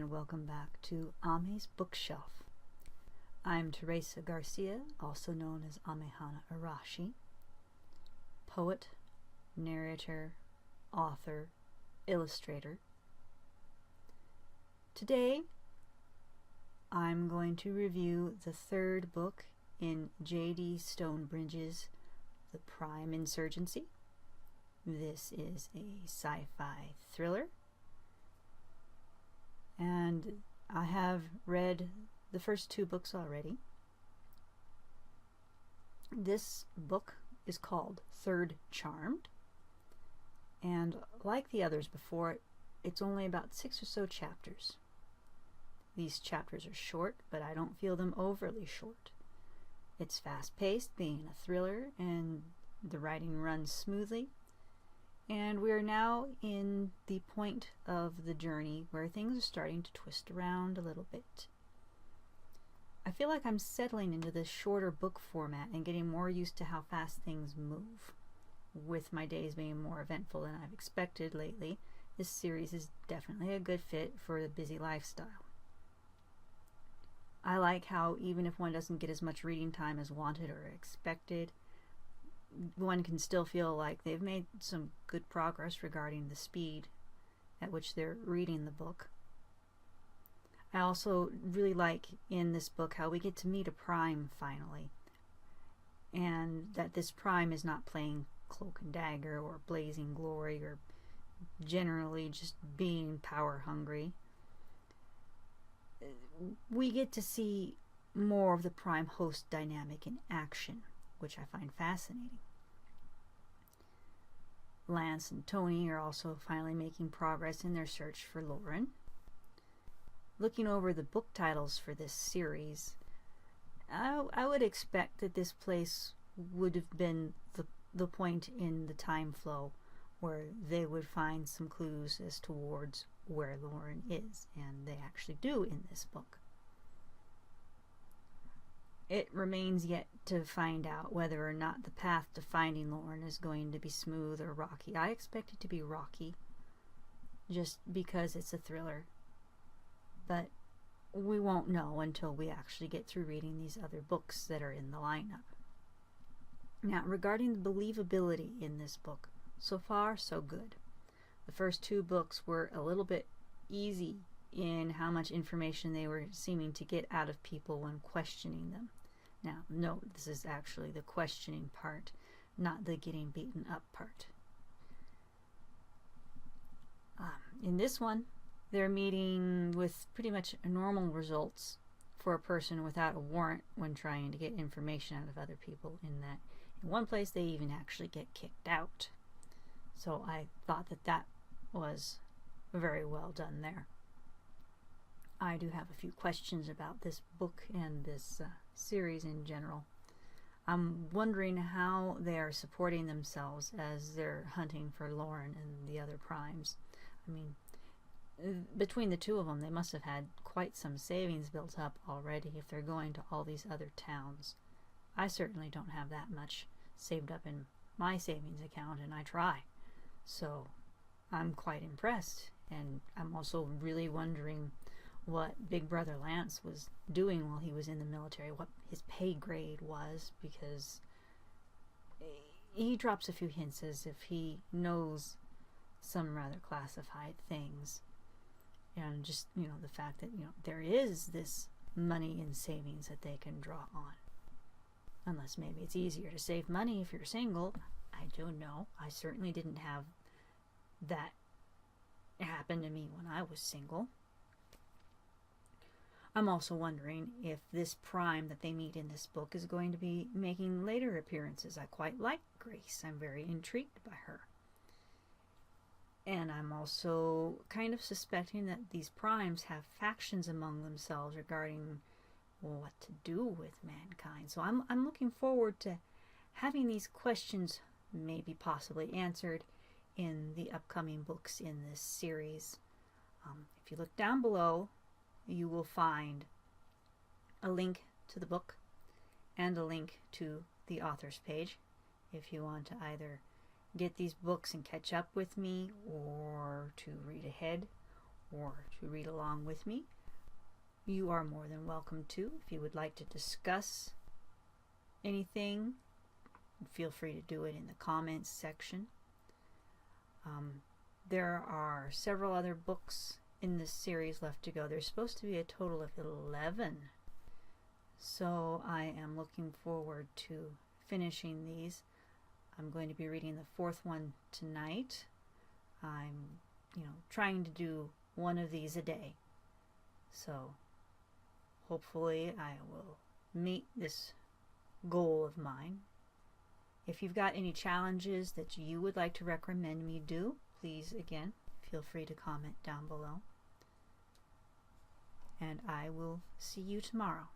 and welcome back to Ame's Bookshelf. I'm Teresa Garcia, also known as Amehana Arashi, poet, narrator, author, illustrator. Today, I'm going to review the third book in J.D. Stonebridge's The Prime Insurgency. This is a sci-fi thriller, and I have read the first two books already. This book is called Third Charmed, and like the others before it, it's only about 6 or so chapters. These chapters are short, but I don't feel them overly short. It's fast-paced, being a thriller, and the writing runs smoothly. And we're now in the point of the journey where things are starting to twist around a little bit. I feel like I'm settling into this shorter book format and getting more used to how fast things move. With my days being more eventful than I've expected lately, this series is definitely a good fit for the busy lifestyle. I like how even if one doesn't get as much reading time as wanted or expected, one can still feel like they've made some good progress regarding the speed at which they're reading the book. I also really like in this book how we get to meet a prime finally, and that this prime is not playing cloak and dagger or blazing glory or generally just being power hungry. We get to see more of the prime host dynamic in action, which I find fascinating. Lance and Tony are also finally making progress in their search for Lauren. Looking over the book titles for this series, I would expect that this place would have been the point in the time flow where they would find some clues as towards where Lauren is, and they actually do in this book. It remains yet to find out whether or not the path to finding Lauren is going to be smooth or rocky. I expect it to be rocky, just because it's a thriller. But we won't know until we actually get through reading these other books that are in the lineup. Now, regarding the believability in this book, so far so good. The first two books were a little bit easy in how much information they were seeming to get out of people when questioning them. Now, note, this is actually the questioning part, not the getting beaten up part. In this one, they're meeting with pretty much normal results for a person without a warrant when trying to get information out of other people, in that in one place they even actually get kicked out. So I thought that was very well done there. I do have a few questions about this book and this series in general. I'm wondering how they are supporting themselves as they're hunting for Lauren and the other primes. I mean, between the two of them, they must have had quite some savings built up already if they're going to all these other towns. I certainly don't have that much saved up in my savings account, and I try. So I'm quite impressed, and I'm also really wondering what Big Brother Lance was doing while he was in the military, what his pay grade was, because he drops a few hints as if he knows some rather classified things. And just, the fact that, there is this money in savings that they can draw on. Unless maybe it's easier to save money if you're single. I don't know. I certainly didn't have that happen to me when I was single. I'm also wondering if this prime that they meet in this book is going to be making later appearances. I quite like Grace. I'm very intrigued by her. And I'm also kind of suspecting that these primes have factions among themselves regarding what to do with mankind. So I'm looking forward to having these questions maybe possibly answered in the upcoming books in this series. If you look down below, you will find a link to the book and a link to the author's page if you want to either get these books and catch up with me, or to read ahead, or to read along with me, you are more than welcome to. If you would like to discuss anything, feel free to do it in the comments section. There are several other books in this series left to go. There's supposed to be a total of 11. So I am looking forward to finishing these. I'm going to be reading the 4th one tonight. I'm, trying to do one of these a day. So hopefully I will meet this goal of mine. If you've got any challenges that you would like to recommend me do, please, again, feel free to comment down below. And I will see you tomorrow.